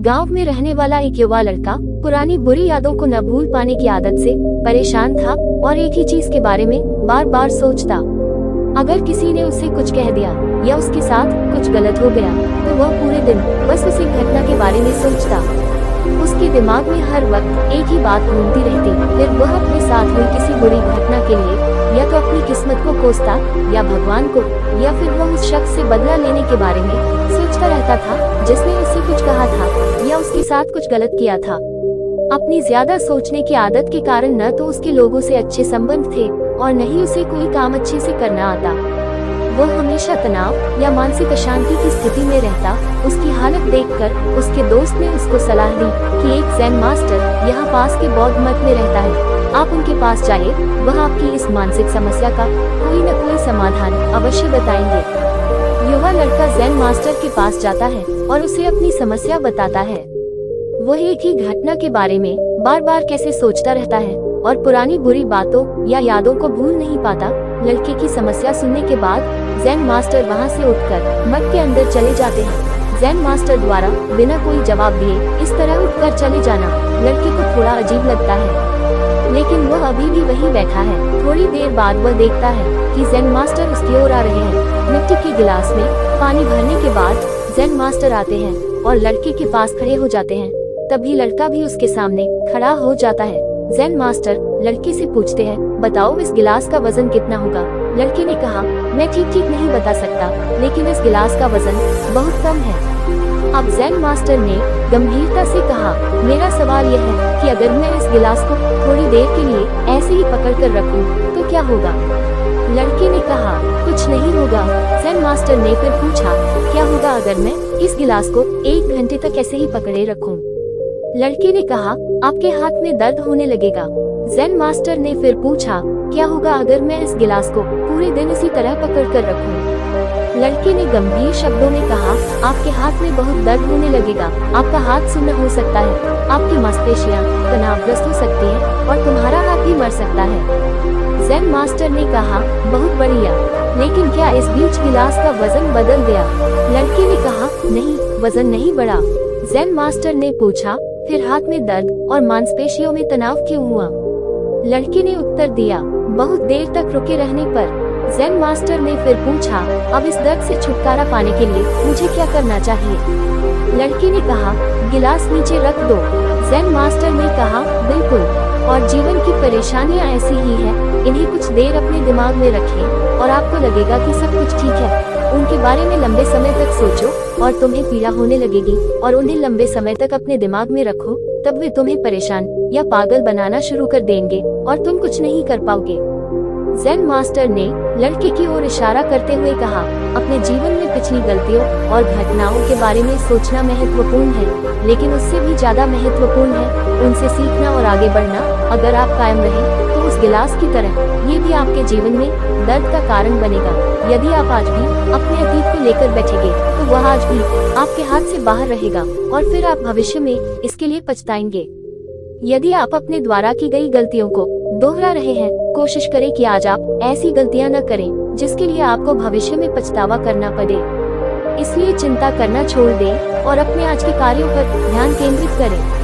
गांव में रहने वाला एक युवा लड़का पुरानी बुरी यादों को न भूल पाने की आदत से परेशान था और एक ही चीज के बारे में बार बार सोचता। अगर किसी ने उसे कुछ कह दिया या उसके साथ कुछ गलत हो गया तो वह पूरे दिन बस उसी घटना के बारे में सोचता। उसके दिमाग में हर वक्त एक ही बात घूमती रहती। फिर वह अपने साथ हुई किसी बुरी घटना के लिए या तो अपनी किस्मत को कोसता या भगवान को, या फिर वह उस शख्स से बदला लेने के बारे में सोचता रहता था जिसने उससे कुछ कहा था या उसके साथ कुछ गलत किया था। अपनी ज्यादा सोचने की आदत के कारण न तो उसके लोगों से अच्छे संबंध थे और न ही उसे कोई काम अच्छे से करना आता। वह हमेशा तनाव या मानसिक अशांति की स्थिति में रहता। उसकी हालत देखकर उसके दोस्त ने उसको सलाह दी कि एक ज़ेन मास्टर यहाँ पास के बौद्ध मठ में रहता है, आप उनके पास जाइए, वह आपकी इस मानसिक समस्या का कोई न कोई समाधान अवश्य बताएंगे। युवा लड़का ज़ेन मास्टर के पास जाता है और उसे अपनी समस्या बताता है। वह एक ही घटना के बारे में बार बार कैसे सोचता रहता है और पुरानी बुरी बातों या यादों को भूल नहीं पाता। लड़के की समस्या सुनने के बाद ज़ेन मास्टर वहां से उठकर मठ के अंदर चले जाते हैं। ज़ेन मास्टर द्वारा बिना कोई जवाब दिए इस तरह उठकर चले जाना लड़के को थोड़ा अजीब लगता है, लेकिन वह अभी भी वहीं बैठा है। थोड़ी देर बाद वह देखता है कि ज़ेन मास्टर उसकी ओर आ रहे हैं। मिट्टी के गिलास में पानी भरने के बाद ज़ेन मास्टर आते हैं और लड़के के पास खड़े हो जाते हैं। तभी लड़का भी उसके सामने खड़ा हो जाता है। ज़ेन मास्टर लड़के से पूछते हैं, बताओ इस गिलास का वजन कितना होगा? लड़के ने कहा, मैं ठीक नहीं बता सकता, लेकिन इस गिलास का वजन बहुत कम है। अब ज़ेन मास्टर ने गंभीरता से कहा, मेरा सवाल यह है कि अगर मैं इस गिलास को थोड़ी देर के लिए ऐसे ही पकड़ कर रखूं, तो क्या होगा? लड़के ने कहा, कुछ नहीं होगा। ज़ेन मास्टर ने फिर पूछा, क्या होगा अगर मैं इस गिलास को 1 घंटे तक ऐसे ही पकड़े रखूं? लड़के ने कहा, आपके हाथ में दर्द होने लगेगा। ज़ेन मास्टर ने फिर पूछा, क्या होगा अगर मैं इस गिलास को पूरे दिन इसी तरह पकड़ कर रखूं? लड़के ने गंभीर शब्दों में कहा, आपके हाथ में बहुत दर्द होने लगेगा, आपका हाथ सुन्न हो सकता है, आपकी मांसपेशियां तनावग्रस्त हो सकती हैं और तुम्हारा हाथ भी मर सकता है। ज़ेन मास्टर ने कहा, बहुत बढ़िया, लेकिन क्या इस बीच गिलास का वजन बदल गया? लड़के ने कहा, नहीं, वजन नहीं बढ़ा। ज़ेन मास्टर ने पूछा, फिर हाथ में दर्द और मांसपेशियों में तनाव क्यों हुआ? लड़के ने उत्तर दिया, बहुत देर तक रुके रहने पर। ज़ेन मास्टर ने फिर पूछा, अब इस दर्द से छुटकारा पाने के लिए मुझे क्या करना चाहिए? लड़के ने कहा, गिलास नीचे रख दो। ज़ेन मास्टर ने कहा, बिल्कुल, और जीवन की परेशानियां ऐसी ही हैं, इन्हें कुछ देर अपने दिमाग में रखें और आपको लगेगा कि सब कुछ ठीक है। उनके बारे में लंबे समय तक सोचो और तुम्हें पीड़ा होने लगेगी, और उन्हें लंबे समय तक अपने दिमाग में रखो, तब वे तुम्हें परेशान या पागल बनाना शुरू कर देंगे और तुम कुछ नहीं कर पाओगे। ज़ेन मास्टर ने लड़के की ओर इशारा करते हुए कहा, अपने जीवन में पिछली गलतियों और घटनाओं के बारे में सोचना महत्वपूर्ण है, लेकिन उससे भी ज्यादा महत्वपूर्ण है उनसे सीखना और आगे बढ़ना। अगर आप कायम रहे तो उस गिलास की तरह ये भी आपके जीवन में दर्द का कारण बनेगा। यदि आप आज भी अपने अतीत को लेकर बैठेंगे तो वह आज भी आपके हाथ से बाहर रहेगा और फिर आप भविष्य में इसके लिए पछताएंगे। यदि आप अपने द्वारा की गई गलतियों को दोहरा रहे हैं, कोशिश करें कि आज आप ऐसी गलतियां न करें जिसके लिए आपको भविष्य में पछतावा करना पड़े। इसलिए चिंता करना छोड़ दें और अपने आज के कार्यों पर ध्यान केंद्रित करें।